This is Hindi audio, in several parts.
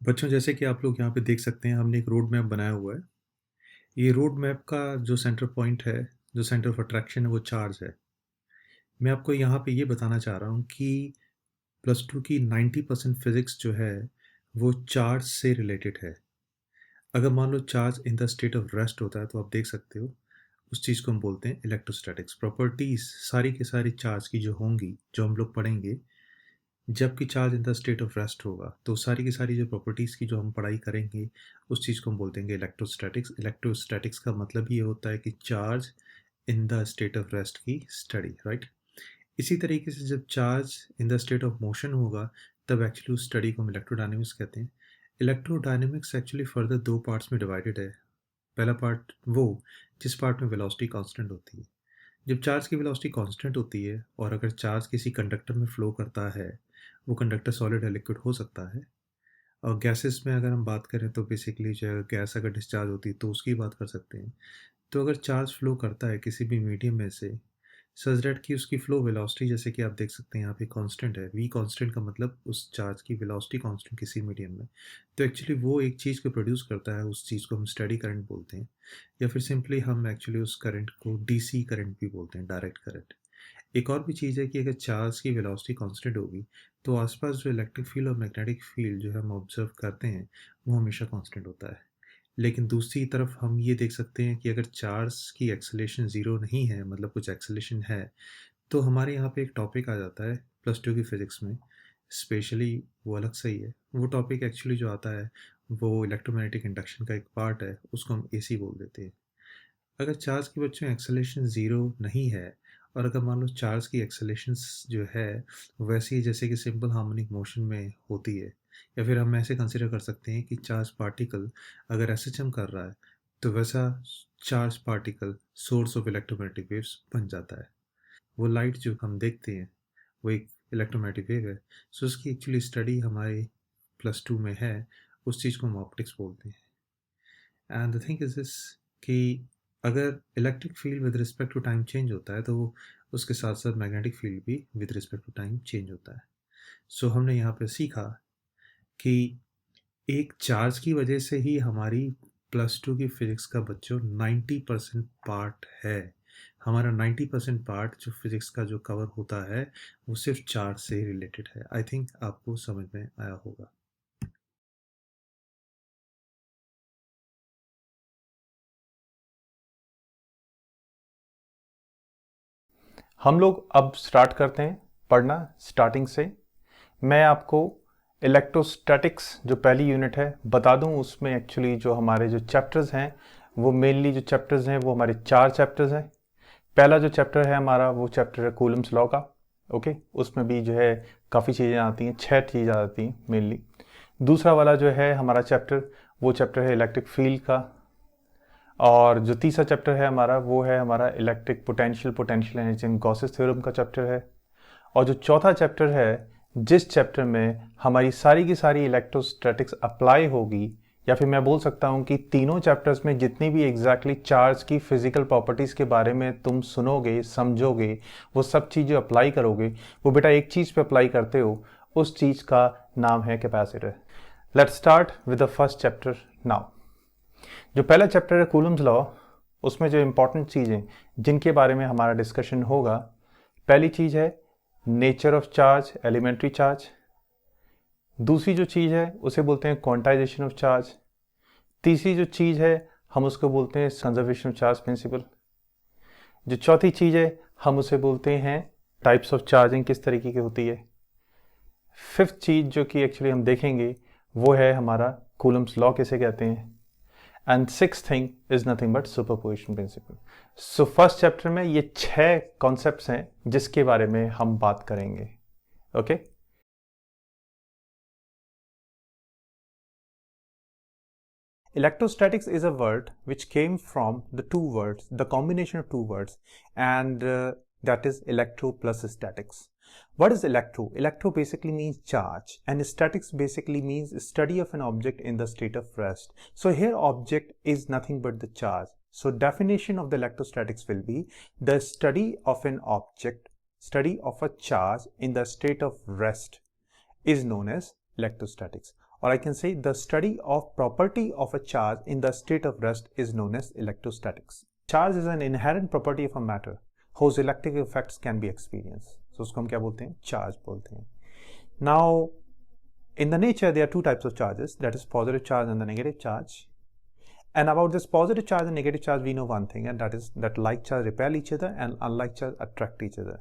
बच्चों, जैसे कि आप लोग यहाँ पे देख सकते हैं, हमने एक रोड मैप बनाया हुआ है। ये रोड मैप का जो सेंटर पॉइंट है, जो सेंटर ऑफ अट्रैक्शन है, वो चार्ज है। मैं आपको यहाँ पे ये बताना चाह रहा हूँ कि +2 की 90% फिजिक्स जो है वो चार्ज से रिलेटेड है। अगर मान लो charge in the state of rest होता है तो आप देख सकते हो उस चीज़ को हम बोलते हैं इलेक्ट्रोस्टैटिक्स। प्रॉपर्टीज सारी के सारी चार्ज की जो होंगी, जो हम लोग पढ़ेंगे, जबकि charge in the state of rest होगा, तो सारी की सारी जो प्रॉपर्टीज़ की जो हम पढ़ाई करेंगे उस चीज़ को हम बोलते हैं इलेक्ट्रोस्टैटिक्स। इलेक्ट्रोस्टैटिक्स का मतलब ये होता है कि charge in the state of rest की स्टडी, राइट। इसी तरीके से जब charge in the state of motion होगा तब एक्चुअली उस स्टडी को हम इलेक्ट्रोडायनेमिक्स कहते हैं। इलेक्ट्रोडायनेमिक्स एक्चुअली फर्दर दो पार्ट्स में डिवाइडेड है। पहला पार्ट वो जिस पार्ट में वेलोसिटी कांस्टेंट होती है। जब चार्ज की वेलोसिटी कांस्टेंट होती है और अगर चार्ज किसी कंडक्टर में फ्लो करता है, वो कंडक्टर सॉलिड या लिक्विड हो सकता है। और गैसेस में अगर हम बात करें तो बेसिकली जो है गैस अगर डिस्चार्ज होती है तो उसकी बात कर सकते हैं। तो अगर चार्ज फ्लो करता है किसी भी मीडियम में से सच दैट कि उसकी फ्लो वेलोसिटी, जैसे कि आप देख सकते हैं यहाँ पे कांस्टेंट है, वी कांस्टेंट का मतलब उस चार्ज की वेलोसिटी कांस्टेंट किसी मीडियम में, तो एक्चुअली वो एक चीज़ को प्रोड्यूस करता है, उस चीज़ को हम स्टेडी करंट बोलते हैं। या फिर सिंपली हम एक्चुअली उस करंट को डीसी करंट भी बोलते हैं, डायरेक्ट करंट। एक और भी चीज़ है कि अगर चार्ज की वेलोसिटी कांस्टेंट होगी तो आसपास जो इलेक्ट्रिक फील्ड और मैग्नेटिक फील्ड जो हम ऑब्जर्व करते हैं वो हमेशा कांस्टेंट होता है। लेकिन दूसरी तरफ हम ये देख सकते हैं कि अगर चार्ज की एक्सेलेरेशन ज़ीरो नहीं है, मतलब कुछ एक्सेलेरेशन है, तो हमारे यहाँ पे एक टॉपिक आ जाता है +2 की फिज़िक्स में। स्पेशली वो अलग से ही है। वो टॉपिक एक्चुअली जो आता है वो इलेक्ट्रोमैग्नेटिक इंडक्शन का एक पार्ट है, उसको हम एसी बोल देते हैं। अगर चार्ज के बच्चों एक्सेलेरेशन ज़ीरो नहीं है और अगर मान लो चार्ज की एक्सेलेरेशन जो है वैसी ही जैसे कि सिंपल हार्मोनिक मोशन में होती है, या फिर हम ऐसे कंसिडर कर सकते हैं कि चार्ज पार्टिकल अगर एसएचएम कर रहा है तो वैसा charge particle source of electromagnetic waves बन जाता है। वो लाइट जो हम देखते हैं वो एक इलेक्ट्रोमैग्नेटिक वेव है। सो उसकी एक्चुअली स्टडी हमारे +2 में है। उस चीज़ को हम ऑप्टिक्स बोलते हैं। And the thing is this कि अगर electric field with respect to time change होता है तो उसके साथ साथ मैग्नेटिक फील्ड भी with respect to time change होता है। सो हमने यहाँ पे सीखा कि एक चार्ज की वजह से ही हमारी +2 की फिजिक्स का बच्चों 90% पार्ट है। हमारा 90% पार्ट जो फिजिक्स का जो कवर होता है वो सिर्फ चार्ज से रिलेटेड है। आई थिंक आपको समझ में आया होगा। हम लोग अब स्टार्ट करते हैं पढ़ना स्टार्टिंग से। मैं आपको इलेक्ट्रोस्टैटिक्स जो पहली यूनिट है बता दूं। उसमें एक्चुअली जो हमारे जो चैप्टर्स हैं वो मेनली जो चैप्टर्स हैं वो हमारे 4 चैप्टर्स हैं। पहला जो चैप्टर है हमारा वो चैप्टर है कूलम्स लॉ का। ओके, उसमें भी जो है काफ़ी चीज़ें आती हैं, 6 चीज़ें आती हैं मेनली। दूसरा वाला जो है हमारा चैप्टर वो चैप्टर है इलेक्ट्रिक फील्ड का। और जो तीसरा चैप्टर है हमारा वो है हमारा electric potential potential energy in Gauss's theorem का चैप्टर है। और जो चौथा चैप्टर है जिस चैप्टर में हमारी सारी की सारी इलेक्ट्रोस्टैटिक्स अप्लाई होगी, या फिर मैं बोल सकता हूँ कि तीनों चैप्टर्स में जितनी भी एग्जैक्टली चार्ज की फिजिकल प्रॉपर्टीज़ के बारे में तुम सुनोगे समझोगे, वो सब चीज़ें अप्लाई करोगे, वो बेटा एक चीज़ पे अप्लाई करते हो, उस चीज़ का नाम है capacitor. Let's start with the first chapter now. जो पहला चैप्टर है कूलम्स लॉ, उसमें जो इंपॉर्टेंट चीज़ें जिनके बारे में हमारा डिस्कशन होगा, पहली चीज़ है nature of charge, elementary charge. दूसरी जो चीज़ है उसे बोलते हैं क्वांटाइजेशन ऑफ चार्ज। तीसरी जो चीज़ है हम उसको बोलते हैं कंजर्वेशन ऑफ चार्ज प्रिंसिपल। जो चौथी चीज़ है हम उसे बोलते हैं टाइप्स ऑफ चार्जिंग किस तरीके की होती है। फिफ्थ चीज़ जो कि एक्चुअली हम देखेंगे वो है हमारा कूलम्स लॉ किसे कहते हैं। And six thing is nothing but superposition principle. So first chapter में ये 6 कॉन्सेप्ट्स हैं जिसके बारे में हम बात करेंगे। Okay Electrostatics is a word which came from the two words, the combination of two words, and that is electro plus statics. What is electro? Electro basically means charge, and statics basically means study of an object in the state of rest. So here object is nothing but the charge. So definition of the electrostatics will be the study of an object, study of a charge in the state of rest is known as electrostatics. or I can say the study of property of a charge in the state of rest is known as electrostatics. Charge is an inherent property of a matter whose electric effects can be experienced. So उसको हम क्या बोलते हैं? Charge बोलते हैं. Now, in the nature, there are two types of charges, that is positive charge and the negative charge. And about this positive charge and negative charge, we know one thing, and that is that like charge repel each other and unlike charge attract each other.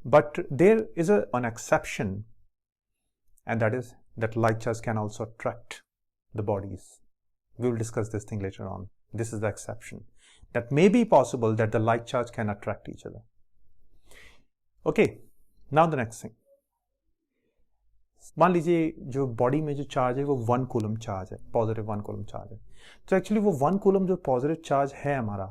But there is an exception, and that is that like charge can also attract the bodies. We will discuss this thing later on. This is the exception. That may be possible that the like charge can attract each other. Okay, now the next thing. मान लीजिए जो बॉडी में जो चार्ज है वो 1 कूलम चार्ज है, पॉजिटिव 1 कूलम चार्ज है. तो एक्चुअली वो 1 कूलम जो पॉजिटिव चार्ज है हमारा,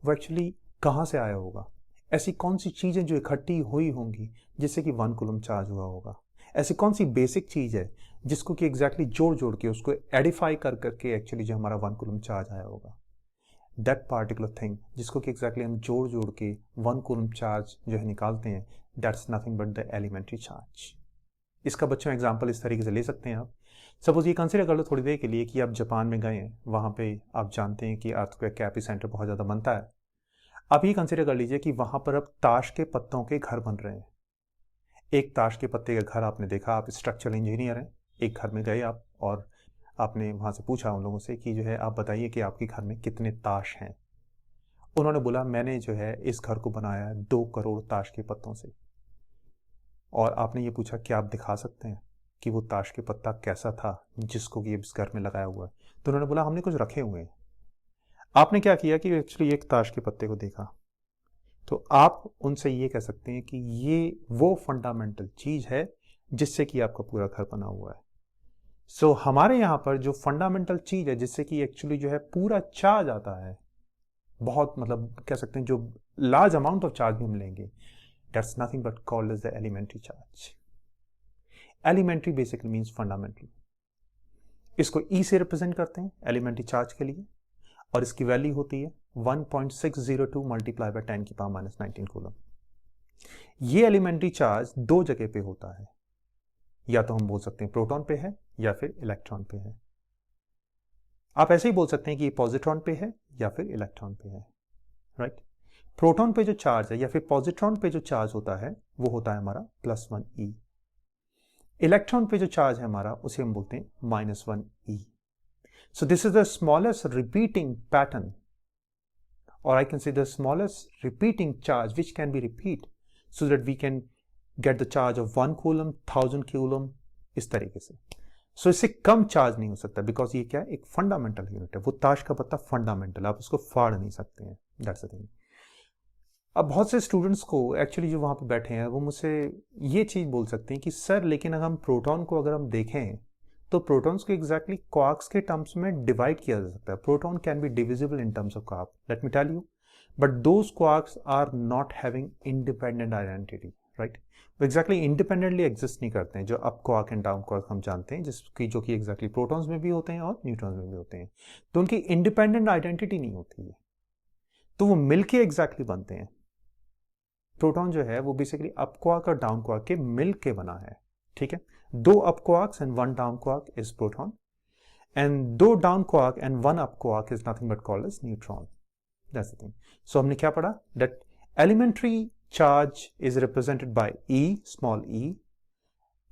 वो एक्चुअली कहाँ से आया होगा? ऐसी कौन सी चीज़ें जो इकट्ठी हुई होंगी जिससे कि 1 कूलम चार्ज हुआ होगा? ऐसी कौन सी बेसिक चीज़ है जिसको कि एग्जैक्टली जोड़ के उसको एडिफाई करके एक्चुअली जो हमारा 1 कूलम चार्ज आया होगा? दैट पार्टिकुलर थिंग जिसको कि एग्जैक्टली हम जोड़ के 1 कूलम चार्ज जो है निकालते हैं, that's nothing but the elementary charge. इसका बच्चों एग्जाम्पल इस तरीके से ले सकते हैं आप. सपोज ये कंसिडर कर लो थोड़ी देर के लिए कि आप जापान में गए हैं, वहाँ पे आप जानते हैं कि अर्थक्वेक का एपिसेंटर बहुत ज़्यादा बनता है. आप ये कंसिडर कर लीजिए कि वहाँ पर अब ताश के पत्तों के घर बन रहे हैं. एक ताश के पत्ते का घर आपने देखा, आप स्ट्रक्चरल इंजीनियर हैं, एक घर में गए आप और आपने वहाँ से पूछा उन लोगों से कि जो है आप बताइए कि आपके घर में कितने ताश हैं. उन्होंने बोला मैंने जो है इस घर को बनाया 2 करोड़ ताश के पत्तों से. और आपने ये पूछा कि आप दिखा सकते हैं कि वो ताश के पत्ता कैसा था जिसको कि इस घर में लगाया हुआ है? तो उन्होंने बोला हमने कुछ रखे हुए हैं. आपने क्या किया कि एक्चुअली एक ताश के पत्ते को देखा. तो आप उनसे ये कह सकते हैं कि ये वो फंडामेंटल चीज़ है जिससे कि आपका पूरा घर बना हुआ है. सो हमारे यहाँ पर जो फंडामेंटल चीज़ है जिससे कि एक्चुअली जो है पूरा चार्ज आता है, बहुत मतलब कह सकते हैं जो लार्ज अमाउंट ऑफ चार्ज भी हम लेंगे, that's nothing but called as the elementary charge. Elementary basically means fundamental. इसको E से रिप्रेजेंट करते हैं elementary charge के लिए, और इसकी वैल्यू होती है 1.602 मल्टीप्लाई बाय 10 की पावर माइनस 19 कूलम. ये एलिमेंट्री चार्ज 2 जगह पे होता है, या तो हम बोल सकते हैं प्रोटॉन पे है या फिर इलेक्ट्रॉन पे है. आप ऐसे ही बोल सकते हैं कि ये पॉजिट्रॉन पे है या फिर इलेक्ट्रॉन पे है, राइट? प्रोटॉन पे जो चार्ज है या फिर पॉजिट्रॉन पे जो चार्ज होता है वो होता है हमारा +1e. इलेक्ट्रॉन पे जो चार्ज है हमारा उसे हम बोलते हैं -1e. So this is the smallest repeating pattern, और I can say the smallest repeating charge which can be repeat so that we can get the charge of 1 coulomb, 1000 coulomb, इस तरीके से. सो इससे कम चार्ज नहीं हो सकता, बिकॉज ये क्या है, एक फंडामेंटल यूनिट है. वो ताश का पत्ता फंडामेंटल, आप उसको फाड़ नहीं सकते हैं. That's the thing. अब बहुत से स्टूडेंट्स को एक्चुअली जो वहाँ पे बैठे हैं वो मुझसे ये चीज़ बोल सकते हैं कि सर लेकिन अगर हम प्रोटॉन को अगर हम देखें तो प्रोटॉन्स को एग्जैक्टली क्वार्क्स के टर्म्स में डिवाइड किया जा सकता है. Proton can be divisible in terms of quark, let me tell you, but those quarks are not having independent identity, right? वो एग्जैक्टली इंडिपेंडेंटली एग्जिस्ट नहीं करते हैं, जो up quark and down quark हम जानते हैं, जिसकी जो कि एग्जैक्टली प्रोटॉन्स में भी होते हैं और न्यूट्रॉन्स में भी होते हैं. तो उनकी इंडिपेंडेंट आइडेंटिटी नहीं होती है, तो वो मिलके एग्जैक्टली बनते हैं. प्रोटॉन जो है वो बेसिकली अप क्वार्क और डाउन क्वार्क के मिल के बना है, ठीक है? 2 up quarks and 1 down quark is proton, and 2 down quark and 1 up quark is nothing but called as neutron. That's the thing. So हमने क्या पढ़ा? That elementary charge is represented by E, small e.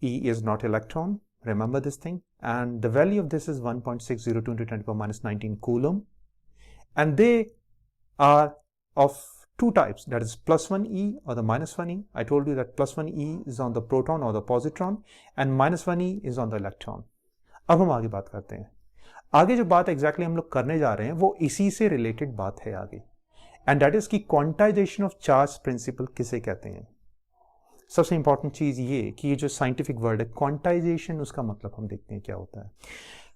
E is not electron, remember this thing, and the value of this is 1.602 into 10 to the power minus 19 coulomb, and they are of two types, that is +1e or the -1e. I told you that +1e is on the proton or the positron and -1e is on the electron. अब हम आगे बात करते हैं. आगे जो बात एग्जैक्टली हम लोग करने जा रहे हैं वो इसी से रिलेटेड बात है आगे, एंड दैट इज की क्वांटाइजेशन ऑफ चार्ज प्रिंसिपल किसे कहते हैं. सबसे इंपॉर्टेंट चीज ये कि ये जो साइंटिफिक वर्ड है क्वांटाइजेशन, उसका मतलब हम देखते हैं क्या होता है.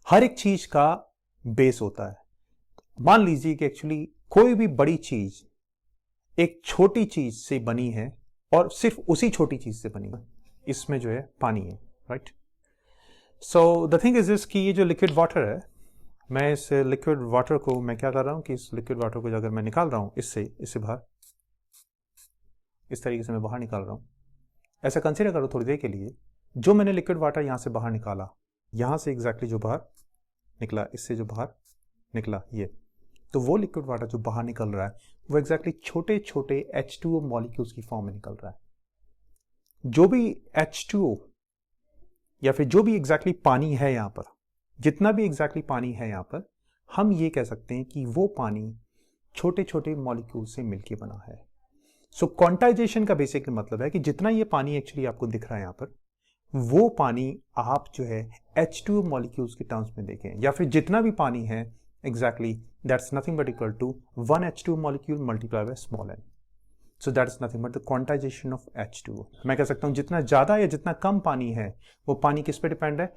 हर एक चीज का बेस होता है. मान लीजिए कि एक्चुअली कोई भी बड़ी चीज एक छोटी चीज से बनी है और सिर्फ उसी छोटी चीज से बनी है. इसमें जो है पानी है, right? So the thing is this कि ये जो लिक्विड वाटर है, मैं इस लिक्विड वाटर को मैं क्या कर रहा हूँ कि इस लिक्विड वाटर को अगर मैं निकाल रहा हूँ इससे बाहर, इस तरीके से मैं बाहर निकाल रहा हूँ. ऐसा कंसीडर करो थोड़ी देर के लिए, जो मैंने लिक्विड वाटर यहाँ से बाहर निकाला यहाँ से एग्जैक्टली जो बाहर निकला, इससे जो बाहर निकला ये, तो वो लिक्विड वाटर जो बाहर निकल रहा है वो एग्जैक्टली छोटे छोटे H2O मॉलिक्यूल्स की फॉर्म में निकल रहा है। जो भी H2O या फिर जो भी एग्जैक्टली पानी है यहाँ पर, जितना भी एग्जैक्टली पानी है यहाँ पर, हम ये कह सकते हैं कि वो पानी छोटे छोटे मॉलिक्यूल से मिलके बना है। सो क्वांटाइजेशन का बेसिक मतलब है कि जितना ये पानी एक्चुअली आपको दिख रहा है यहाँ पर, वो पानी आप जो है H2O मॉलिक्यूल्स के टर्म्स में देखें, या फिर जितना भी पानी है exactly that's nothing but equal to 1 H2O molecule multiply by small n। So that is nothing but the quantization of H2O। मैं कह सकता हूँ जितना ज्यादा या जितना कम पानी है वो पानी किस पे डिपेंड है,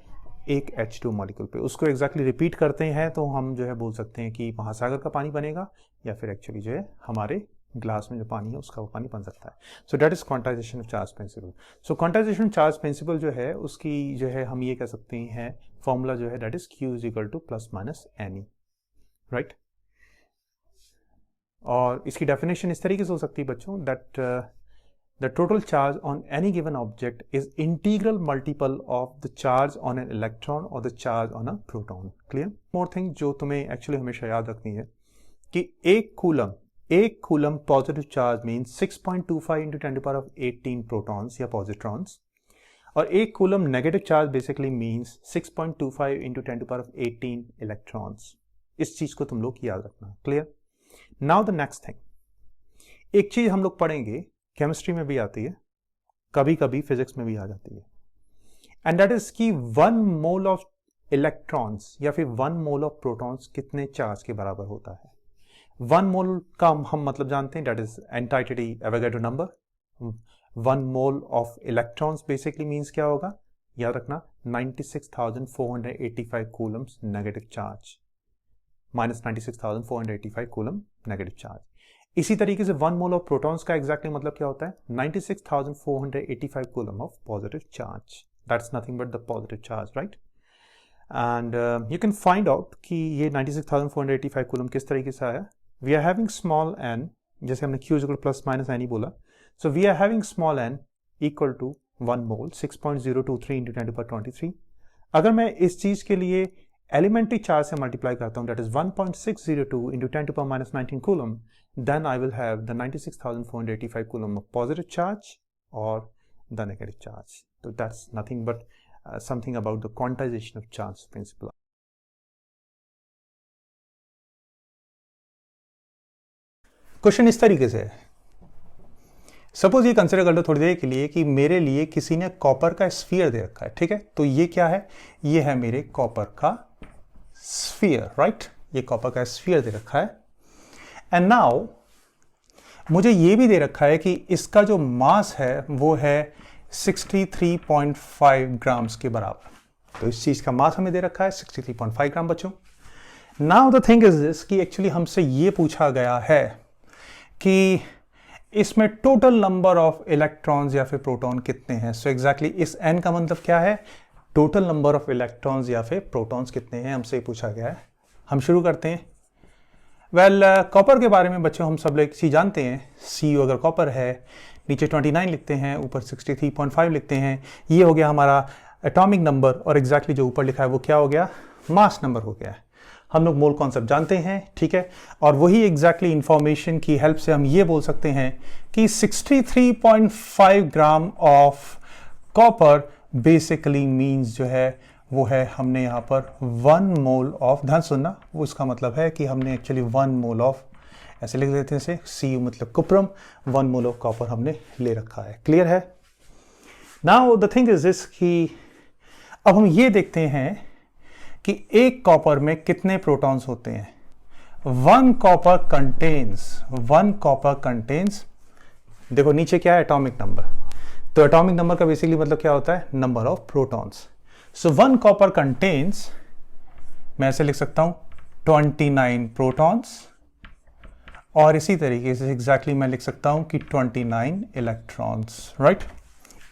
एक H2O मॉलिक्यूल पे। उसको एग्जैक्टली रिपीट करते हैं तो हम जो है बोल सकते हैं कि महासागर का पानी बनेगा, या फिर एक्चुअली जो है हमारे ग्लास में जो पानी है उसका वो पानी बन सकता है। So that is quantization of charge principle. So quantization charge principle जो है उसकी जो है हम ये कह सकते हैं फॉर्मूला जो है that is Q is equal two plus minus NE, right. और इसकी डेफिनेशन इस तरीके से हो सकती है बच्चों, that the total charge on any given object is integral multiple of the charge on an electron और the charge on a proton. Clear. More thing जो तुम्हें एक्चुअली हमेशा याद रखनी है कि एक coulomb positive charge means 6.25 into 10 to power of 18 protons या पॉजिट्रॉन्स, और एक coulomb negative charge basically means 6.25 into 10 to power of 18 electrons. इस चीज को तुम लोग याद रखना। Clear. Now the next thing, एक चीज हम लोग पढ़ेंगे, केमिस्ट्री में भी आती है, कभी कभी फिजिक्स में भी आ जाती है, एंड दैट इज कि 1 मोल ऑफ इलेक्ट्रॉन्स या फिर 1 मोल ऑफ प्रोटॉन्स कितने चार्ज के बराबर होता है। 1 मोल का हम मतलब जानते हैं, that is entity Avogadro number. 1 mole of electrons basically means क्या होगा, याद रखना 96,485 coulombs negative charge, minus 96,485 coulomb negative charge. इसी तरीके से 1 मोल ऑफ प्रोटॉन्स का एग्जैक्टली मतलब क्या होता है, 96,485 coulomb of positive charge. That's nothing but the positive charge, right. And you can find out कि ये 96,485 कूलम किस तरीके से आया। We are having small n, जैसे हमने Q equal plus minus n ही बोला, so we are having small n equal to 1 mole 6.023 into 10 to power 23। अगर मैं इस चीज के लिए एलिमेंट्री चार्ज से मल्टीप्लाई करता हूं, that is 1.602 into 10 to power minus 19 coulomb, then I will have the 96,485 coulomb of positive charge or the negative charge. So that's nothing but something about the quantization of charge principle. Question इस तरीके से है, सपोज ये कंसिडर कर लो थोड़ी देर के लिए कि मेरे लिए किसी ने कॉपर का स्फीयर दे रखा है, ठीक है। तो ये क्या है, ये है मेरे कॉपर का स्फीयर, राइट। ये कॉपर का स्फीयर दे रखा है, एंड नाउ मुझे ये भी दे रखा है कि इसका जो मास है वो है 63.5 ग्राम्स के बराबर। तो इस चीज का मास हमें दे रखा है 63.5 ग्राम बच्चों। Now the thing is this कि एक्चुअली हमसे ये पूछा गया है कि इसमें टोटल नंबर ऑफ इलेक्ट्रॉन्स या फिर प्रोटॉन कितने हैं। सो एग्जैक्टली इस n का मतलब क्या है, टोटल नंबर ऑफ इलेक्ट्रॉन्स या फिर प्रोटॉन्स कितने हैं, हमसे पूछा गया है। हम शुरू करते हैं। वेल कॉपर के बारे में बच्चों हम सब लोग चीज जानते हैं, Cu अगर कॉपर है, नीचे 29 लिखते हैं, ऊपर 63.5 लिखते हैं। ये हो गया हमारा एटॉमिक नंबर, और एग्जैक्टली जो ऊपर लिखा है वो क्या हो गया, मास नंबर हो गया है। हम लोग मोल कॉन्सेप्ट जानते हैं, ठीक है। और वही एग्जैक्टली इंफॉर्मेशन की हेल्प से हम ये बोल सकते हैं कि 63.5 gram of copper basically means जो है वो है, हमने यहाँ पर 1 मोल ऑफ, ध्यान सुनना, वो इसका मतलब है कि हमने एक्चुअली 1 मोल ऑफ, ऐसे लिख देते हैं इसे, Cu मतलब कुप्रम, 1 मोल ऑफ कॉपर हमने ले रखा है। क्लियर है। Now the thing is this कि अब हम ये देखते हैं कि एक कॉपर में कितने प्रोटॉन्स होते हैं। 1 कॉपर कंटेन्स, देखो नीचे क्या है, एटॉमिक नंबर। तो एटॉमिक नंबर का बेसिकली मतलब क्या होता है, number of protons. So 1 copper contains, मैं ऐसे लिख सकता हूं 29 प्रोटॉन्स, और इसी तरीके से एग्जैक्टली मैं लिख सकता हूं कि 29 इलेक्ट्रॉन्स, राइट।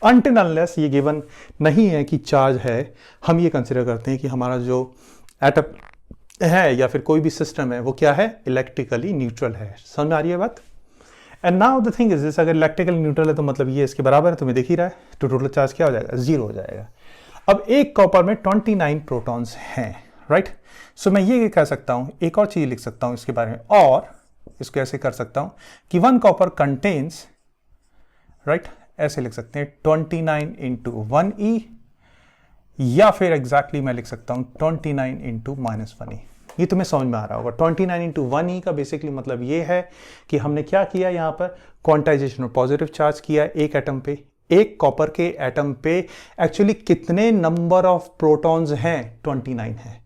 अनटिल अनलेस ये गिवन नहीं है कि चार्ज है, हम ये कंसिडर करते हैं कि हमारा जो एटम है या फिर कोई भी सिस्टम है वो क्या है, इलेक्ट्रिकली न्यूट्रल है। समझ में आ रही है बात। And now the thing is this, अगर इलेक्ट्रिकली न्यूट्रल है तो मतलब ये इसके बराबर है, तुम्हें दिख ही रहा है, तो टोटल चार्ज क्या हो जाएगा, 0 हो जाएगा। अब एक कॉपर में 29 प्रोटॉन्स हैं, राइट। सो मैं ये कह सकता हूं, एक और चीज लिख सकता हूं इसके बारे में, और इसको ऐसे कर सकता हूं कि 1 कॉपर कंटेन्स, राइट, ऐसे लिख सकते हैं 29 इंटू 1e, या फिर एग्जैक्टली मैं लिख सकता हूं 29 इंटू -1e। ये तुम्हें समझ में आ रहा होगा। 29 इंटू 1e का बेसिकली मतलब ये है कि हमने क्या किया, यहां पर क्वांटाइजेशन और पॉजिटिव चार्ज किया एक एटम पे। एक कॉपर के एटम पे एक्चुअली कितने नंबर ऑफ प्रोटॉन्स हैं, 29 है।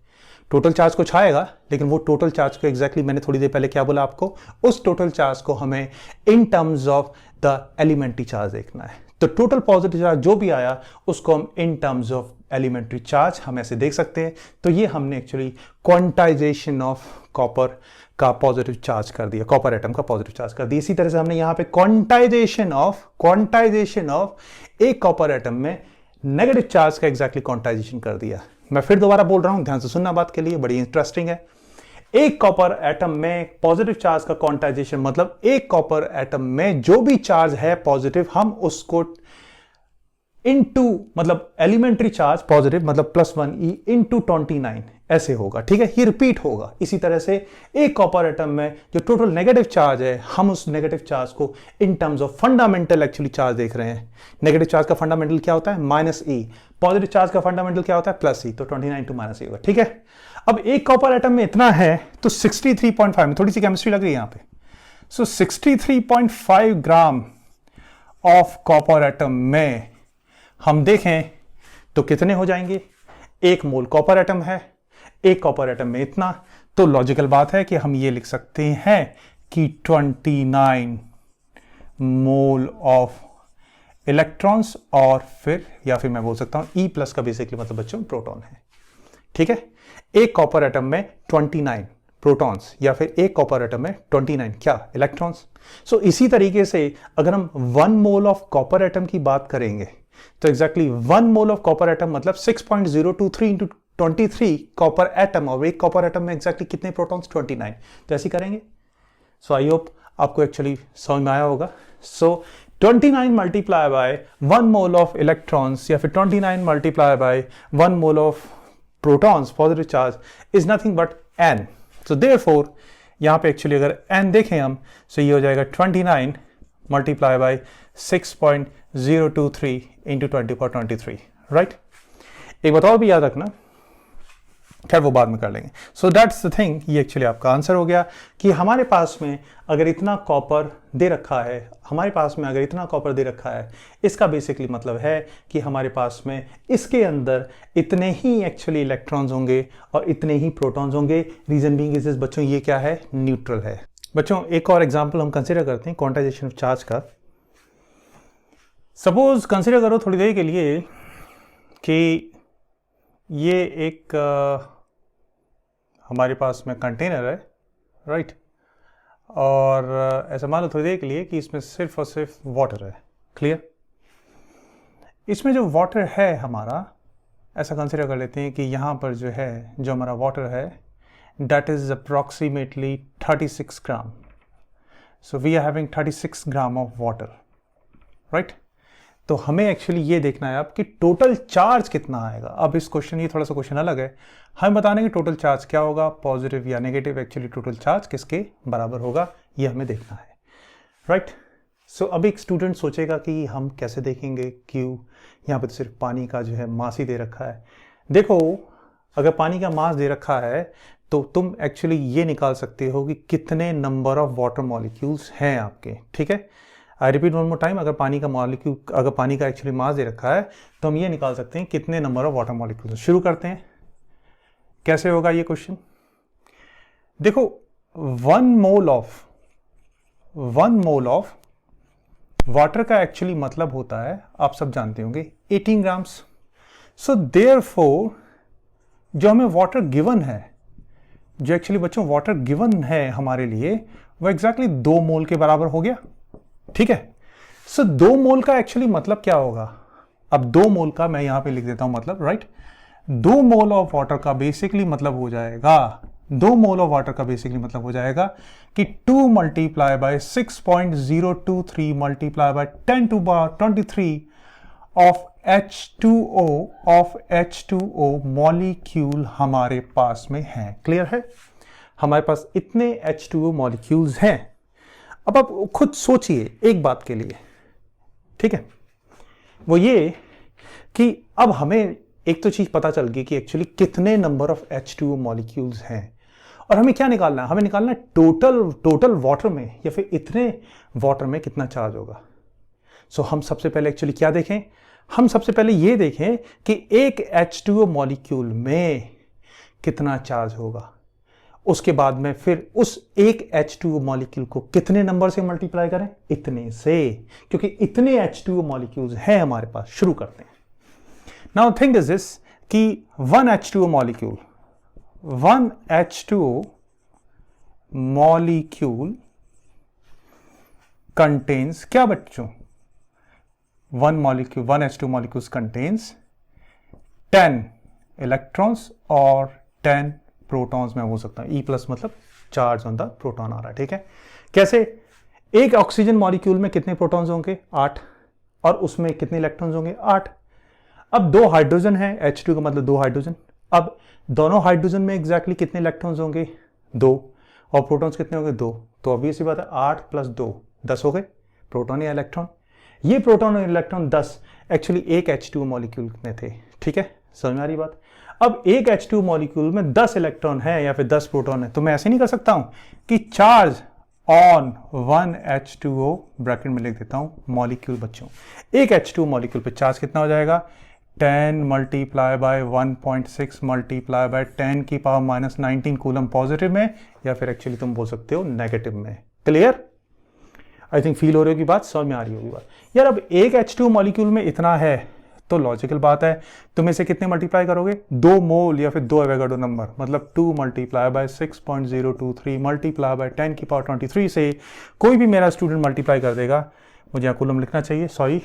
टोटल चार्ज कुछ आएगा, लेकिन वो टोटल चार्ज को एग्जैक्टली मैंने थोड़ी देर पहले क्या बोला आपको, उस टोटल चार्ज को हमें in terms of the elementary charge देखना है। तो टोटल पॉजिटिव चार्ज जो भी आया उसको हम in terms of elementary charge हम ऐसे देख सकते हैं। तो ये हमने एक्चुअली क्वांटाइजेशन ऑफ कॉपर का पॉजिटिव चार्ज कर दिया, कॉपर एटम का पॉजिटिव चार्ज कर दिया। इसी तरह से हमने यहां पे क्वांटाइजेशन ऑफ एक कॉपर एटम में नेगेटिव चार्ज का एग्जैक्टली क्वांटाइजेशन कर दिया। मैं फिर दोबारा बोल रहा हूं, ध्यान से सुनना बात के लिए, बड़ी इंटरेस्टिंग है। एक कॉपर एटम में पॉजिटिव चार्ज का क्वांटाइजेशन मतलब एक कॉपर एटम में जो भी चार्ज है पॉजिटिव, हम उसको इनटू मतलब एलिमेंट्री चार्ज पॉजिटिव मतलब +1e इंटू 29 ऐसे होगा, ठीक है। ये रिपीट होगा। इसी तरह से एक कॉपर एटम में जो टोटल नेगेटिव चार्ज है, हम उस नेगेटिव चार्ज को इन terms of fundamental actually charge देख रहे हैं। नेगेटिव चार्ज का फंडामेंटल क्या होता है, -e। पॉजिटिव चार्ज का फंडामेंटल क्या होता है, +e। तो 29 टू -e होगा, ठीक है। अब एक कॉपर एटम में इतना है तो 63.5 में थोड़ी सी केमिस्ट्री लग रही है यहां पे। सो 63.5 ग्राम ऑफ कॉपर एटम में हम देखें तो कितने हो जाएंगे, 1 मोल कॉपर एटम है, एक कॉपर एटम में इतना, तो लॉजिकल बात है कि हम ये लिख सकते हैं कि 29 मोल ऑफ इलेक्ट्रॉन्स, और फिर मैं बोल सकता हूं E+ का बेसिकली मतलब बच्चों प्रोटॉन है, ठीक है। एक कॉपर एटम में 29 प्रोटॉन्स, या फिर एक कॉपर एटम में 29 क्या, इलेक्ट्रॉन्स। सो इसी तरीके से अगर हम 1 मोल ऑफ कॉपर एटम की बात करेंगे तो exactly 1 mole of copper atom मतलब 6.023 इंटू 23 कॉपर एटम, और एक कॉपर एटम में एग्जैक्टली कितने प्रोटॉन्स, 29। तो ऐसे करेंगे। सो आई होप आपको एक्चुअली समझ में आया होगा। सो 29 multiply by 1 mole of electrons, या फिर 29 multiply by 1 mole of protons positive charge is nothing but n। So therefore यहां पे एक्चुअली अगर n देखें हम, सो ये हो जाएगा 29 मल्टीप्लाई बाय 6.023 इंटू 20⁻23, राइट। एक बात और भी याद रखना, खैर वो बाद में कर लेंगे। सो दैट्स द थिंग, ये एक्चुअली आपका आंसर हो गया कि हमारे पास में अगर इतना कॉपर दे रखा है, इसका बेसिकली मतलब है कि हमारे पास में इसके अंदर इतने ही एक्चुअली इलेक्ट्रॉन्स होंगे और इतने ही प्रोटॉन्स होंगे। रीजन बीइंग इज बच्चों ये क्या है, न्यूट्रल है। बच्चों एक और एग्जाम्पल हम कंसिडर करते हैं क्वांटाइजेशन ऑफ चार्ज का। सपोज कंसिडर करो थोड़ी देर के लिए कि ये एक हमारे पास में कंटेनर है, राइट, और ऐसा मान लो थोड़ी देर के लिए कि इसमें सिर्फ और सिर्फ वाटर है। क्लियर। इसमें जो वाटर है हमारा, ऐसा कंसिडर कर लेते हैं कि यहाँ पर जो है, जो हमारा वाटर है, that is approximately 36 gram. So we are having 36 gram of water, right? तो हमें एक्चुअली ये देखना है अब कि टोटल चार्ज कितना आएगा। अब इस क्वेश्चन, ये थोड़ा सा क्वेश्चन अलग है, हम बताने कि टोटल चार्ज क्या होगा, पॉजिटिव या नेगेटिव, एक्चुअली टोटल चार्ज किसके बराबर होगा, ये हमें देखना है, राइट। सो अब एक स्टूडेंट सोचेगा कि हम कैसे देखेंगे, क्यों, यहाँ पे तो सिर्फ पानी का जो है मास ही दे रखा है। देखो अगर पानी का मास दे रखा है तो तुम एक्चुअली ये निकाल सकते हो कि कितने नंबर ऑफ वाटर मॉलिक्यूल्स हैं आपके, ठीक है। I repeat one more time, अगर पानी का एक्चुअली मास दे रखा है तो हम ये निकाल सकते हैं कितने नंबर ऑफ वाटर मॉलिक्यूल्स। शुरू करते हैं, कैसे होगा ये क्वेश्चन। देखो 1 मोल ऑफ वाटर का एक्चुअली मतलब होता है, आप सब जानते होंगे, 18 ग्राम्स। सो देयरफॉर जो हमें वाटर गिवन है, जो एक्चुअली बच्चों वाटर गिवन है हमारे लिए, वो एग्जैक्टली 2 मोल के बराबर हो गया, ठीक है। सो 2 मोल का एक्चुअली मतलब क्या होगा, अब 2 मोल का मैं यहां पे लिख देता हूं मतलब, राइट। 2 मोल ऑफ वाटर का बेसिकली मतलब हो जाएगा, 2 मोल ऑफ वाटर का बेसिकली मतलब हो जाएगा कि 2 multiply by 6.023 multiply by 10⁻23 of H2O of H2O molecule हमारे पास में है। क्लियर है? हमारे पास इतने H2O मॉलिक्यूल्स हैं। अब आप खुद सोचिए एक बात के लिए, ठीक है, वो ये कि अब हमें एक तो चीज पता चल गई कि एक्चुअली कितने नंबर ऑफ H2O मॉलिक्यूल्स हैं, और हमें क्या निकालना है? हमें निकालना है टोटल वाटर में या फिर इतने वाटर में कितना चार्ज होगा। सो हम सबसे पहले एक्चुअली क्या देखें? हम सबसे पहले ये देखें कि एक H2O मॉलिक्यूल में कितना चार्ज होगा। उसके बाद में फिर उस एक H2O मॉलिक्यूल को कितने नंबर से मल्टीप्लाई करें? इतने से, क्योंकि इतने H2O मॉलिक्यूल्स हैं हमारे पास। शुरू करते हैं। नाउ थिंक इज दिस कि वन H2O मॉलिक्यूल कंटेन्स क्या बच्चों? one H2 molecules contains 10 electrons और 10 प्रोटॉन्स में हो सकता है। E प्लस मतलब चार्ज ऑन द प्रोटॉन आ रहा है, ठीक है। कैसे? एक ऑक्सीजन मॉलिक्यूल में कितने प्रोटॉन्स होंगे? 8, और उसमें कितने इलेक्ट्रॉन्स होंगे? 8। अब 2 हाइड्रोजन है, H2 का मतलब 2 हाइड्रोजन। अब दोनों हाइड्रोजन में एग्जैक्टली कितने इलेक्ट्रॉन्स होंगे? 2, और प्रोटॉन्स कितने होंगे? 2। तो ऑब्वियस सी बात है 8 + 2 10 हो गए प्रोटॉन या इलेक्ट्रॉन। ये प्रोटॉन और इलेक्ट्रॉन 10 एक्चुअली एक H2O मॉलिक्यूल में थे, ठीक है। समझ में आ रही बात? अब एक H2O मॉलिक्यूल में 10 इलेक्ट्रॉन है या फिर 10 प्रोटॉन है, तो मैं ऐसे नहीं कर सकता हूं कि चार्ज ऑन 1 H2O ब्रैकेट में लिख देता हूं मॉलिक्यूल। बच्चों एक H2O मॉलिक्यूल पे चार्ज कितना हो जाएगा? 10 × 1.6 × 10⁻⁻19 कूलम पॉजिटिव में, या फिर एक्चुअली तुम बोल सकते हो नेगेटिव में। क्लियर? आई थिंक फील हो रही होगी बात, समझ में आ रही होगी बात। यार अब एक H2O मॉलिक्यूल में इतना है तो लॉजिकल बात है तुम इसे कितने मल्टीप्लाई करोगे? 2 मोल या फिर 2 एवोगाड्रो नंबर, मतलब 2 × 6.023 × 10⁻23 से कोई भी मेरा स्टूडेंट मल्टीप्लाई कर देगा। मुझे यहाँ कूलम लिखना चाहिए, सॉरी।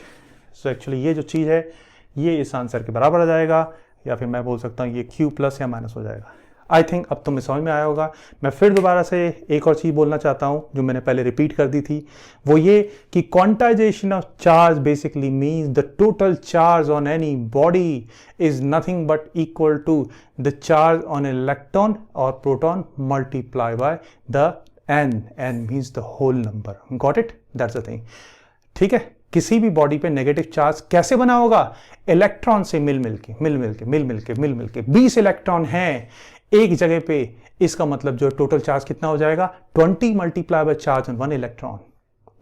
सो एक्चुअली ये जो चीज़ है ये इस आंसर के बराबर आ जाएगा, या फिर मैं बोल सकता हूँ ये Q प्लस या माइनस हो जाएगा। आई थिंक अब तुम्हें समझ में आया होगा। मैं फिर दोबारा से एक और चीज़ बोलना चाहता हूँ जो मैंने पहले रिपीट कर दी थी, वो ये कि quantization of charge basically means the total charge on any body is nothing but equal to the charge on electron और proton multiply by the n means the whole number. Got it? That's the thing, ठीक है। किसी भी बॉडी पे नेगेटिव चार्ज कैसे बना होगा? इलेक्ट्रॉन से मिल मिल के 20 इलेक्ट्रॉन हैं एक जगह पे। इसका मतलब जो टोटल चार्ज कितना हो जाएगा? 20 × charge on 1 electron.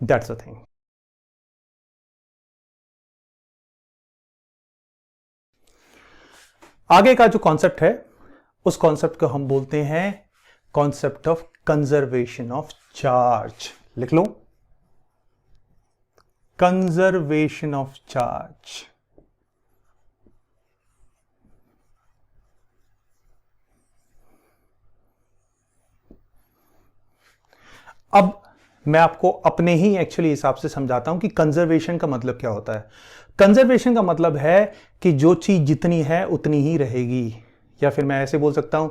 That's the thing. आगे का जो कॉन्सेप्ट है उस कॉन्सेप्ट को हम बोलते हैं concept of conservation of charge. लिख लो, कंजर्वेशन ऑफ चार्ज। अब मैं आपको अपने ही एक्चुअली हिसाब से समझाता हूं कि कंजर्वेशन का मतलब क्या होता है। कंजर्वेशन का मतलब है कि जो चीज जितनी है उतनी ही रहेगी, या फिर मैं ऐसे बोल सकता हूं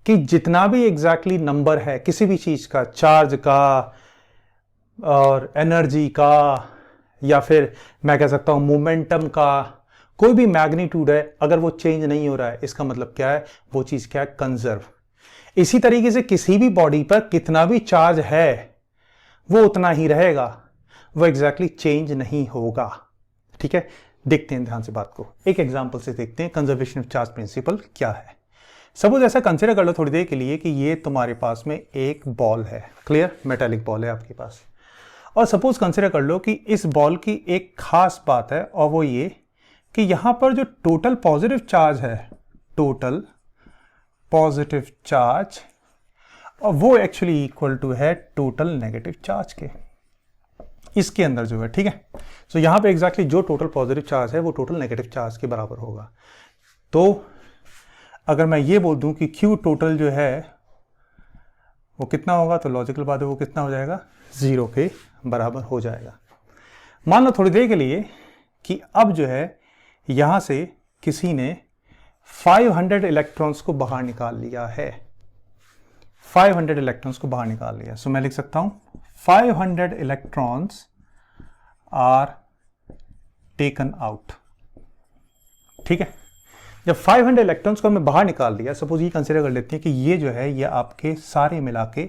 कि जितना भी एग्जैक्टली नंबर है किसी भी चीज का, चार्ज का और एनर्जी का, या फिर मैं कह सकता हूं मोमेंटम का, कोई भी मैग्नीट्यूड है, अगर वो चेंज नहीं हो रहा है इसका मतलब क्या है? वो चीज क्या है? कंजर्व। इसी तरीके से किसी भी बॉडी पर कितना भी चार्ज है वो उतना ही रहेगा, वो एग्जैक्टली चेंज नहीं होगा, ठीक है। देखते हैं ध्यान से बात को, एक एग्जांपल से देखते हैं कंजर्वेशन ऑफ चार्ज प्रिंसिपल क्या है। सपोज ऐसा कंसीडर कर लो थोड़ी देर के लिए कि ये तुम्हारे पास में एक बॉल है, क्लियर, मेटालिक बॉल है आपके पास, और सपोज कंसीडर कर लो कि इस बॉल की एक खास बात है, और वो ये कि यहां पर जो टोटल पॉजिटिव चार्ज है, टोटल पॉजिटिव चार्ज, और वो एक्चुअली इक्वल टू है टोटल नेगेटिव चार्ज के, इसके अंदर जो है, ठीक है। सो यहां पे एग्जैक्टली जो टोटल पॉजिटिव चार्ज है वो टोटल नेगेटिव चार्ज के बराबर होगा। तो अगर मैं ये बोल दूं कि Q टोटल जो है वो कितना होगा, तो लॉजिकल बात है वो कितना हो जाएगा? 0 के बराबर हो जाएगा। मान लो थोड़ी देर के लिए कि अब जो है यहां से किसी ने 500 इलेक्ट्रॉन्स को बाहर निकाल लिया है, 500 इलेक्ट्रॉन्स को बाहर निकाल लिया। सो मैं लिख सकता हूं 500 इलेक्ट्रॉन्स आर टेकन आउट। ठीक है। जब 500 इलेक्ट्रॉन्स को हमने बाहर निकाल दिया, सपोज ये कंसिडर कर लेते हैं कि ये जो है ये आपके सारे मिला के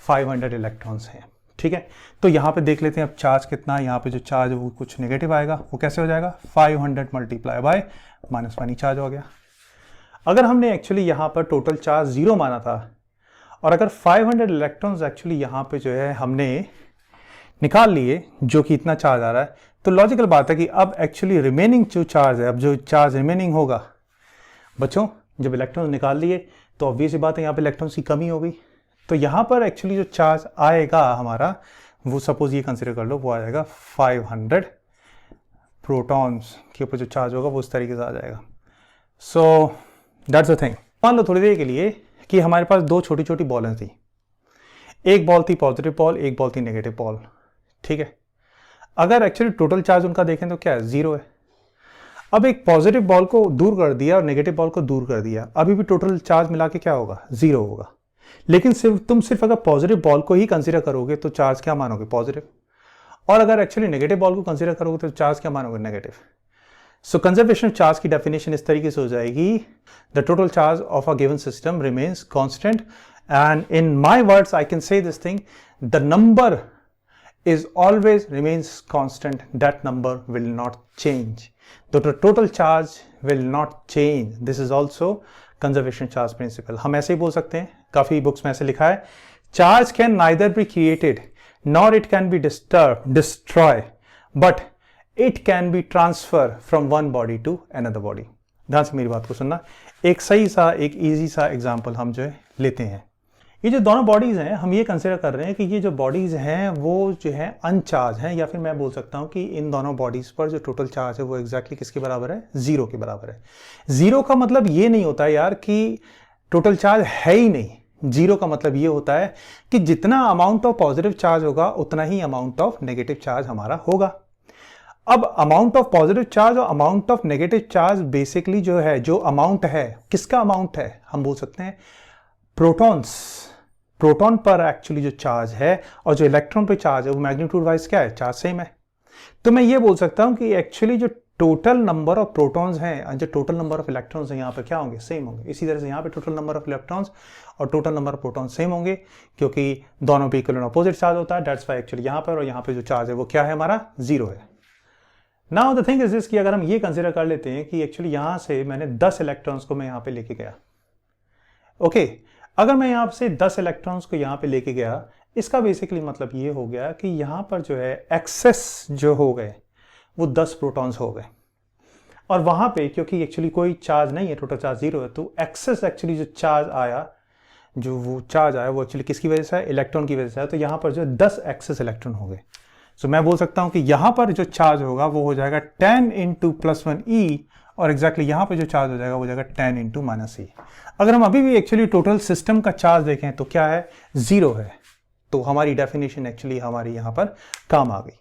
500 इलेक्ट्रॉन्स हैं, ठीक है। तो यहाँ पे देख लेते हैं अब चार्ज कितना है। यहाँ पे जो चार्ज है वो कुछ नेगेटिव आएगा, वो कैसे हो जाएगा, 500 मल्टीप्लाई बाय -1 चार्ज हो गया। अगर हमने एक्चुअली यहाँ पर टोटल चार्ज 0 माना था और अगर 500 इलेक्ट्रॉन्स एक्चुअली यहाँ पे जो है हमने निकाल लिए जो कि इतना चार्ज आ रहा है, तो लॉजिकल बात है कि अब एक्चुअली रिमेनिंग जो चार्ज है, अब जो चार्ज रिमेनिंग होगा बच्चों, जब इलेक्ट्रॉन निकाल लिए तो ऑब्वियस बात है यहाँ पे इलेक्ट्रॉन्स की कमी हो गई। तो यहाँ पर एक्चुअली जो चार्ज आएगा हमारा, वो सपोज ये कंसिडर कर लो, वो आ जाएगा 500 प्रोटॉन्स के ऊपर जो चार्ज होगा वो उस तरीके से आ जाएगा। So that's the thing. मान लो थोड़ी देर के लिए कि हमारे पास दो छोटी छोटी बॉलें थी, एक बॉल थी पॉजिटिव बॉल, एक बॉल थी नेगेटिव बॉल, ठीक है। अगर एक्चुअली टोटल चार्ज उनका देखें तो क्या है, 0 है। अब एक पॉजिटिव बॉल को दूर कर दिया और नेगेटिव बॉल को दूर कर दिया, अभी भी टोटल चार्ज मिला के क्या होगा, 0 होगा। लेकिन तुम सिर्फ अगर पॉजिटिव बॉल को ही कंसीडर करोगे तो चार्ज क्या मानोगे, पॉजिटिव। और अगर एक्चुअली नेगेटिव बॉल को कंसीडर करोगे तो चार्ज क्या मानोगे, negative. So conservation of charge की डेफिनेशन इस तरीके से हो जाएगी, the total charge of a given system remains constant and in my words I can say this thing, the number is always remains constant, that number will not change, the total charge will not change. This is also conservation charge principle. हम ऐसे ही बोल सकते हैं, काफी बुक्स में ऐसे लिखा है, charge can neither be created nor it can be destroy, but it can be transferred from one body to another body. ध्यान से मेरी बात को सुनना, एक सही सा एक इजी सा एग्जांपल हम जो है लेते हैं। ये जो दोनों बॉडीज हैं, हम ये कंसिडर कर रहे हैं कि ये जो बॉडीज हैं वो जो है अनचार्ज हैं, या फिर मैं बोल सकता हूँ कि इन दोनों बॉडीज पर जो टोटल चार्ज है वो एग्जैक्टली किसके बराबर है, 0 के बराबर है। 0 का मतलब ये नहीं होता यार कि टोटल चार्ज है ही नहीं। 0 का मतलब ये होता है कि जितना अमाउंट ऑफ पॉजिटिव चार्ज होगा उतना ही अमाउंट ऑफ नेगेटिव चार्ज हमारा होगा। अब अमाउंट ऑफ पॉजिटिव चार्ज और amount of negative charge basically जो है, जो अमाउंट है, किसका अमाउंट है, हम बोल सकते हैं प्रोटॉन्स। प्रोटॉन पर एक्चुअली जो चार्ज है और जो इलेक्ट्रॉन पे चार्ज है वो मैग्नीट्यूड वाइज क्या है, चार्ज सेम है। तो मैं ये बोल सकता हूं कि एक्चुअली जो टोटल नंबर ऑफ प्रोटॉन्स हैं और जो टोटल नंबर ऑफ इलेक्ट्रॉन्स हैं यहाँ पे क्या होंगे, सेम होंगे। इसी तरह से यहाँ पे टोटल नंबर ऑफ इलेक्ट्रॉन्स और total number of protons same होंगे, क्योंकि दोनों पे इक्वल एंड अपोजिट चार्ज होता है। दैट्स व्हाई एक्चुअली यहाँ पर और यहाँ पे जो चार्ज है वो क्या है, हमारा 0 है। Now the thing is this कि अगर हम ये कंसिडर कर लेते हैं कि एक्चुअली यहाँ से मैंने 10 इलेक्ट्रॉन्स को मैं यहाँ पे लेके गया, ओके। अगर मैं यहाँ से 10 इलेक्ट्रॉन्स को यहाँ पे लेके गया, इसका बेसिकली मतलब ये हो गया कि यहाँ पर जो है एक्सेस जो हो गए वो 10 प्रोटॉन्स हो गए, और वहाँ पे क्योंकि एक्चुअली कोई चार्ज नहीं है, टोटल चार्ज 0 है, तो एक्सेस एक्चुअली जो चार्ज आया, जो वो चार्ज आया वो एक्चुअली किसकी वजह से है, इलेक्ट्रॉन की वजह से है। तो यहाँ पर जो 10 एक्सेस इलेक्ट्रॉन हो गए। सो मैं बोल सकता हूँ कि यहाँ पर जो चार्ज होगा वो हो जाएगा 10 × +1e, और एग्जैक्टली यहाँ पे जो चार्ज हो जाएगा वो हो जाएगा 10 × -e। अगर हम अभी भी एक्चुअली टोटल सिस्टम का चार्ज देखें तो क्या है, 0 है। तो हमारी डेफिनेशन एक्चुअली हमारी यहाँ पर काम आ गई।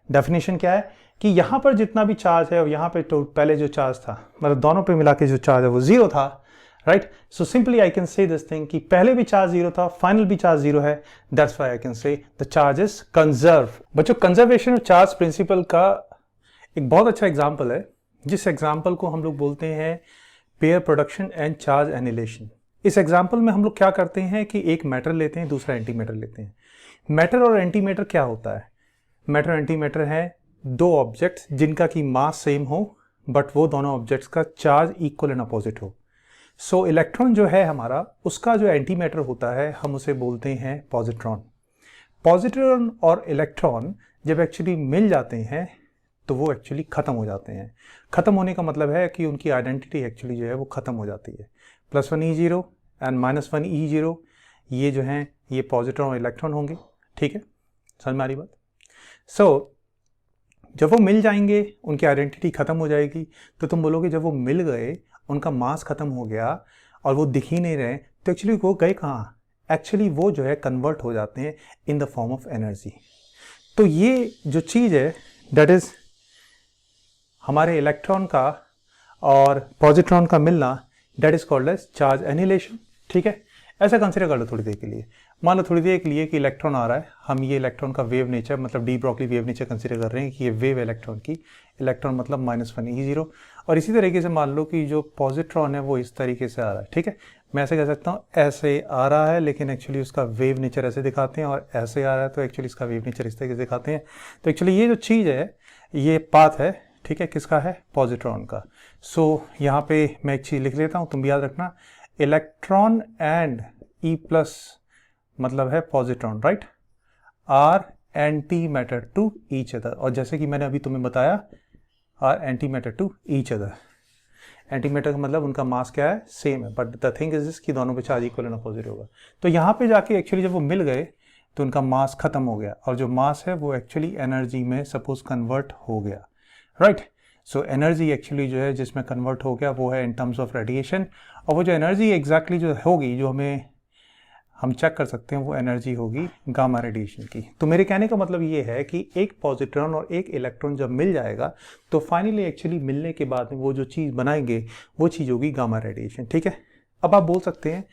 डेफिनेशन क्या है कि यहाँ पर जितना भी चार्ज है और यहाँ पे तो पहले जो चार्ज था, मतलब दोनों पे मिला के जो चार्ज है वो 0 था, right. So simply I can say this thing कि पहले भी चार्ज 0 था, फाइनल भी चार्ज 0 है। That's why I can say the charge is conserve. बच्चों, कंजर्वेशन ऑफ चार्ज प्रिंसिपल का एक बहुत अच्छा एग्जाम्पल है, जिस एग्जाम्पल को हम लोग बोलते हैं pair production and charge annihilation. इस एग्जाम्पल में हम लोग क्या करते हैं कि एक मैटर लेते हैं, दूसरा एंटी मैटर लेते हैं। मैटर और एंटी मैटर क्या होता है, मैटर और एंटी मैटर है दो ऑब्जेक्ट्स जिनका की मास सेम हो, बट वो दोनों ऑब्जेक्ट्स का चार्ज इक्वल एंड अपोजिट हो। सो इलेक्ट्रॉन जो है हमारा, उसका जो एंटी मैटर होता है हम उसे बोलते हैं पॉजिट्रॉन। पॉजिट्रॉन और इलेक्ट्रॉन जब एक्चुअली मिल जाते हैं तो वो एक्चुअली ख़त्म हो जाते हैं। ख़त्म होने का मतलब है कि उनकी आइडेंटिटी एक्चुअली जो है वो ख़त्म हो जाती है। +1e0 एंड -1e0 ये जो हैं ये पॉजिट्रॉन और इलेक्ट्रॉन होंगे, ठीक है, समझ में आ रही बात। सो जब वो मिल जाएंगे उनकी आइडेंटिटी ख़त्म हो जाएगी, तो तुम बोलोगे जब वो मिल गए उनका मास ख़त्म हो गया और वो दिख ही नहीं रहे, तो एक्चुअली वो गए कहाँ, एक्चुअली वो जो है कन्वर्ट हो जाते हैं इन द फॉर्म ऑफ एनर्जी। तो ये जो चीज़ है दैट इज़ हमारे इलेक्ट्रॉन का और पॉजिट्रॉन का मिलना, that is called as charge annihilation, ठीक है। ऐसा कंसिडर कर लो थोड़ी देर के लिए, मान लो थोड़ी देर के लिए कि इलेक्ट्रॉन आ रहा है, हम ये इलेक्ट्रॉन का वेव नेचर मतलब de Broglie wave nature consider कर रहे हैं कि ये वेव इलेक्ट्रॉन की, इलेक्ट्रॉन मतलब -1e0, और इसी तरीके से मान लो कि जो पॉजिट्रॉन है वो इस तरीके से आ रहा है, ठीक है। मैं ऐसे कह सकता हूँ ऐसे आ रहा है, लेकिन एक्चुअली उसका वेव नेचर ऐसे दिखाते हैं, और ऐसे आ रहा है तो एक्चुअली इसका वेव नेचर इस तरीके से दिखाते हैं। तो एक्चुअली ये जो चीज़ है, ये पाथ है, ठीक है, किसका है, पॉजिट्रॉन का। सो यहाँ पे मैं एक चीज़ लिख लेता हूँ, तुम भी याद रखना, इलेक्ट्रॉन एंड ई प्लस मतलब है positron, right, are anti matter to each other. और जैसे कि मैंने अभी तुम्हें बताया, are anti matter to each other. Anti matter का मतलब उनका मास क्या है, सेम है, but the thing is this कि दोनों पे चार्ज इक्वल एंड अपोजिट होगा। तो यहाँ पे जाके एक्चुअली जब वो मिल गए तो उनका मास खत्म हो गया, और जो मास है वो एक्चुअली एनर्जी में सपोज कन्वर्ट हो गया, राइट। सो एनर्जी एक्चुअली जो है जिसमें कन्वर्ट हो गया वो है इन टर्म्स ऑफ रेडिएशन। और वो जो एनर्जी एग्जैक्टली जो होगी, जो हम चेक कर सकते हैं, वो एनर्जी होगी गामा रेडिएशन की। तो मेरे कहने का मतलब ये है कि एक पॉजिट्रॉन और एक इलेक्ट्रॉन जब मिल जाएगा तो फाइनली एक्चुअली मिलने के बाद में वो जो चीज़ बनाएंगे वो चीज़ होगी गामा रेडिएशन, ठीक है। अब आप बोल सकते हैं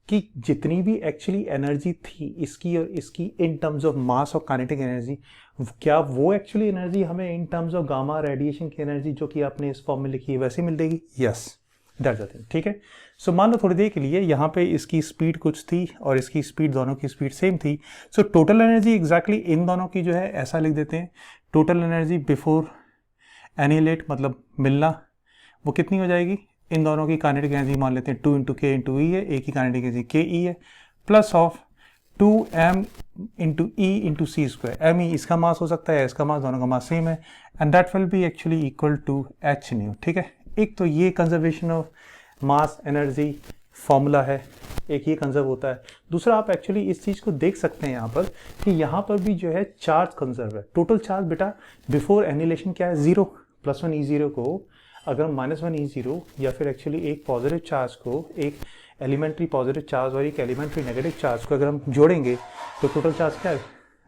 कि जितनी भी एक्चुअली एनर्जी थी इसकी और इसकी इन टर्म्स ऑफ मास और काइनेटिक एनर्जी, क्या वो एक्चुअली एनर्जी हमें in terms of gamma radiation की एनर्जी जो कि आपने इस फॉर्म में लिखी है वैसे मिल देगी? यस, दैट्स द थिंग, ठीक है। सो मान लो थोड़ी देर के लिए यहाँ पे इसकी स्पीड कुछ थी और इसकी स्पीड, दोनों की स्पीड सेम थी। सो टोटल एनर्जी एग्जैक्टली इन दोनों की जो है ऐसा लिख देते हैं, टोटल एनर्जी बिफोर एनिहिलेट मतलब मिलना, वो कितनी हो जाएगी, इन दोनों की काइनेटिक एनर्जी मान लेते हैं 2 × k × E है, एक ही काइनेटिक एनर्जी ke है, plus of 2m × E × c²। m इसका मास हो सकता है, इसका मास, दोनों का मास सेम है, and that will be actually equal to h nu, ठीक है। एक तो ये conservation of mass energy formula है, एक ये कंजर्व होता है। दूसरा आप एक्चुअली इस चीज़ को देख सकते हैं यहाँ पर कि यहाँ पर भी जो है चार्ज कंजर्व है। टोटल चार्ज बेटा बिफोर एनिहिलेशन क्या है, 0, +1 E0 को अगर हम -1 E0 या फिर एक्चुअली एक पॉजिटिव चार्ज को, एक एलिमेंट्री पॉजिटिव चार्ज और एक एलिमेंट्री नेगेटिव चार्ज को अगर हम जोड़ेंगे तो टोटल चार्ज क्या है,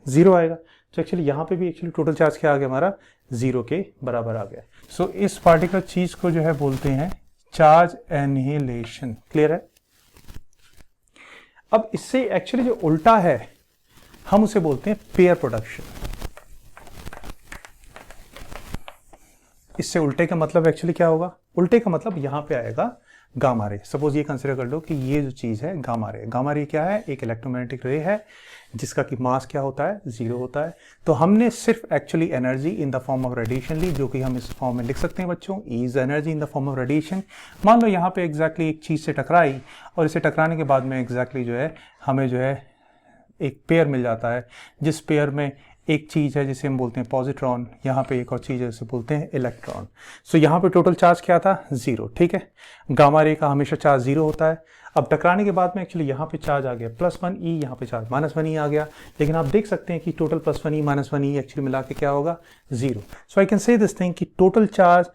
0 आएगा। तो एक्चुअली यहाँ पे भी एक्चुअली टोटल चार्ज क्या आ गया हमारा, 0 के बराबर आ गया। सो इस पार्टिकुलर चीज को जो है बोलते हैं चार्ज एनिहिलेशन, क्लियर है। अब इससे एक्चुअली जो उल्टा है हम उसे बोलते हैं पेयर प्रोडक्शन। इससे उल्टे का मतलब एक्चुअली क्या होगा, उल्टे का मतलब यहां पे आएगा गामा रे। सपोज ये कंसिडर कर लो कि ये जो चीज है गामा रे, गामा रे क्या है, एक इलेक्ट्रोमैग्नेटिक रे है जिसका कि मास क्या होता है, 0 होता है। तो हमने सिर्फ actually energy in the form of radiation ली, जो कि हम इस फॉर्म में लिख सकते हैं बच्चों, is energy in the form of radiation. मान लो यहाँ पे एग्जैक्टली एक चीज से टकराई और इसे टकराने के बाद में एग्जैक्टली जो है हमें जो है एक पेयर मिल जाता है, जिस पेयर में एक चीज़ है जिसे हम बोलते हैं पॉजिट्रॉन, यहाँ पे एक और चीज़ है जिसे बोलते हैं इलेक्ट्रॉन। सो यहाँ पे टोटल चार्ज क्या था, 0, ठीक है। गामा रे का हमेशा चार्ज 0 होता है। अब टकराने के बाद में एक्चुअली यहाँ पे चार्ज आ गया +1 E, यहाँ पे चार्ज -1 E आ गया, लेकिन आप देख सकते हैं कि टोटल +1 E -1 E एक्चुअली मिला के क्या होगा, 0। So I can say this thing कि total charge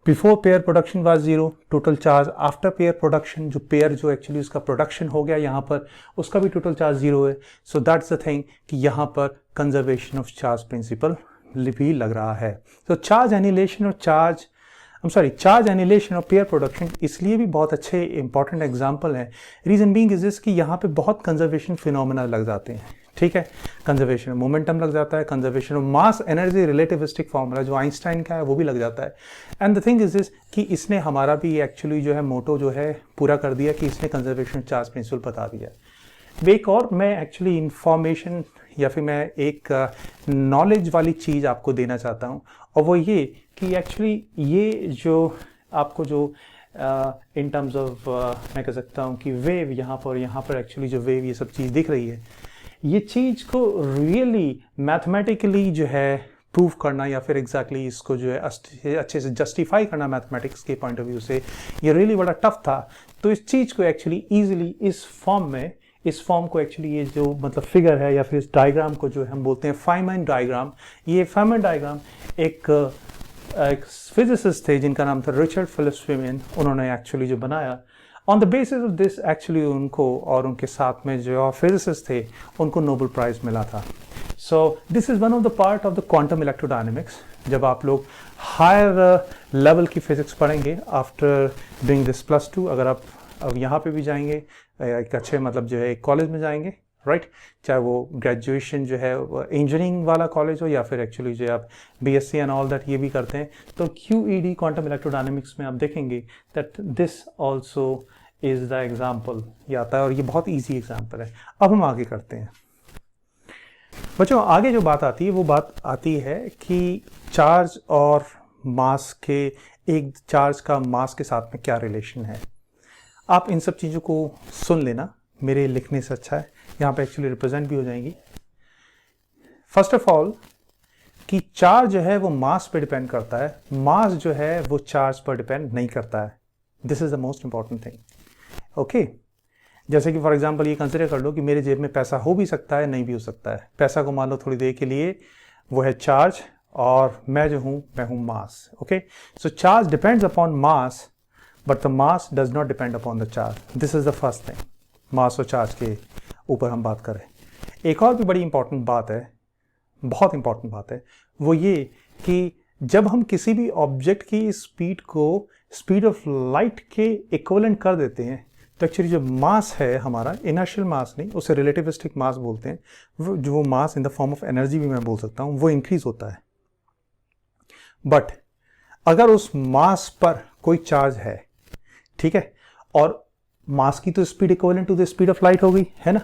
before pair production was 0, total charge after pair production, जो पेयर जो एक्चुअली उसका प्रोडक्शन हो गया यहाँ पर, उसका भी टोटल चार्ज 0 है। सो दैट्स द थिंग कि यहाँ पर कंजर्वेशन ऑफ चार्ज प्रिंसिपल भी लग रहा है। तो चार्ज एनिहिलेशन और पेयर प्रोडक्शन इसलिए भी बहुत अच्छे इंपॉर्टेंट एग्जाम्पल हैं। रीजन बीइंग इज दिस कि यहाँ पे बहुत कंजर्वेशन फिनोमेना लग जाते हैं, ठीक है। कंजर्वेशन ऑफ मोमेंटम लग जाता है, conservation of mass energy relativistic formula जो आइंस्टाइन का है वो भी लग जाता है। And the thing is this कि इसने हमारा भी एक्चुअली जो है मोटो जो है पूरा कर दिया कि इसने कंजर्वेशन चार्ज प्रिंसिपल बता दिया। एक और मैं एक्चुअली इंफॉर्मेशन या फिर मैं एक नॉलेज वाली चीज़ आपको देना चाहता हूँ, और वो ये कि एक्चुअली ये जो आपको जो इन टर्म्स ऑफ मैं कह सकता हूँ कि वेव यहाँ पर एक्चुअली जो वेव ये सब चीज़ दिख रही है, ये चीज़ को रियली मैथमेटिकली जो है प्रूव करना या फिर एग्जैक्टली इसको जो है अच्छे से जस्टिफाई करना मैथमेटिक्स के पॉइंट ऑफ व्यू से, ये रियली बड़ा टफ था। तो इस चीज़ को एक्चुअली ईजिली इस फॉर्म को एक्चुअली ये जो मतलब फिगर है या फिर इस डायग्राम को जो हम बोलते हैं फाइनमैन डायग्राम, ये फाइनमैन डायग्राम एक फिजिसिस्ट थे जिनका नाम था रिचर्ड फिलिप्स फीमेन, उन्होंने एक्चुअली जो बनाया। On the basis of this actually उनको और उनके साथ में जो फिजिसिस्ट थे उनको नोबेल प्राइज मिला था। So this is one of the part of the quantum electrodynamics. जब आप लोग हायर लेवल की फिजिक्स पढ़ेंगे आफ्टर डूइंग दिस +2, अगर आप अब यहाँ पे भी जाएंगे एक अच्छे मतलब जो है एक कॉलेज में जाएंगे, राइट, चाहे वो ग्रेजुएशन जो है इंजीनियरिंग वाला कॉलेज हो या फिर एक्चुअली जो आप बीएससी एंड ऑल दैट ये भी करते हैं, तो QED क्वांटम इलेक्ट्रोडायनेमिक्स में आप देखेंगे that this also is the example ये आता है, और ये बहुत ईजी एग्जाम्पल है। अब हम आगे करते हैं बच्चों। आगे जो बात आती है वो बात आती है कि चार्ज और मास के, एक चार्ज का मास के साथ में क्या रिलेशन है। आप इन सब चीज़ों को सुन लेना, मेरे लिखने से अच्छा है, यहाँ पे एक्चुअली रिप्रेजेंट भी हो जाएंगी। फर्स्ट ऑफ ऑल कि चार्ज जो है वो मास पे डिपेंड करता है, मास जो है वो चार्ज पर डिपेंड नहीं करता है। This is the most important thing. Okay, जैसे कि फॉर एग्जांपल ये कंसिडर कर लो कि मेरे जेब में पैसा हो भी सकता है, नहीं भी हो सकता है। पैसा को मान लो थोड़ी देर के लिए वो है चार्ज, और मैं जो हूँ मैं हूँ mass. Okay, so charge depends upon mass but the mass does not depend upon the charge. This is the first thing, mass और चार्ज के ऊपर हम बात करें। एक और भी बड़ी इंपॉर्टेंट बात है, बहुत इंपॉर्टेंट बात है, वो ये कि जब हम किसी भी ऑब्जेक्ट की स्पीड को स्पीड ऑफ लाइट के इक्विवेलेंट कर देते हैं, तो एक्चुअली जो मास है हमारा, इनर्शियल मास नहीं, उसे रिलेटिविस्टिक मास बोलते हैं, वो mass in the form of energy भी मैं बोल सकता हूँ, वो इंक्रीज होता है। बट अगर उस मास पर कोई चार्ज है, ठीक है, और मास की तो speed equivalent to the speed of light हो गई है ना,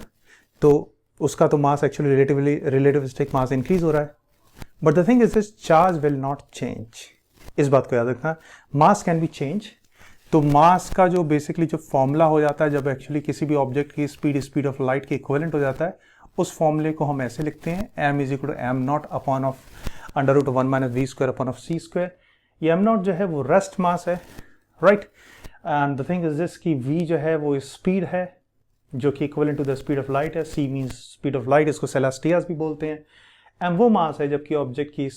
तो उसका तो mass actually relativistic mass increase हो रहा है। But the thing is this, charge will not change. इस बात को याद रखना, मास कैन बी चेंज। तो मास का जो बेसिकली जो फॉर्मूला हो जाता है जब एक्चुअली किसी भी ऑब्जेक्ट की स्पीड ऑफ लाइट के इक्विवेलेंट हो जाता है, उस फॉर्मूले को हम ऐसे लिखते हैं, m is equal to m naught upon of under root 1 minus v square upon of c square. ये एम नॉट जो है वो रेस्ट मास है, right, and the thing is this कि v जो है वो स्पीड है जो कि equivalent to the speed of light है, c means speed of light, इसको सेलेस्टियास भी बोलते हैं। m वो मास है जबकि ऑब्जेक्ट की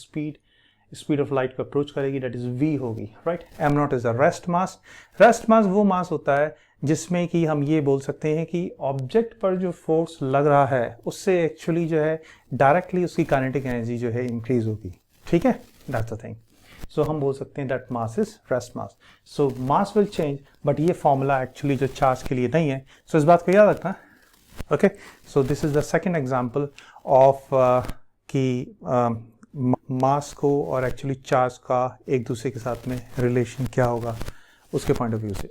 स्पीड ऑफ लाइट को अप्रोच करेगी, दैट इज v होगी, right. m not is a rest mass. Rest mass वो मास होता है जिसमें कि हम ये बोल सकते हैं कि ऑब्जेक्ट पर जो फोर्स लग रहा है उससे एक्चुअली जो है डायरेक्टली उसकी काइनेटिक एनर्जी जो है इंक्रीज होगी, ठीक है, दैट्स द थिंग। सो हम बोल सकते हैं that mass is rest mass. So mass will change, but ये फॉर्मूला एक्चुअली जो चार्ज के लिए नहीं है, सो इस बात को याद रखना। Okay, so this is the second example of कि मास को और एक्चुअली चार्ज का एक दूसरे के साथ में रिलेशन क्या होगा उसके पॉइंट ऑफ व्यू से।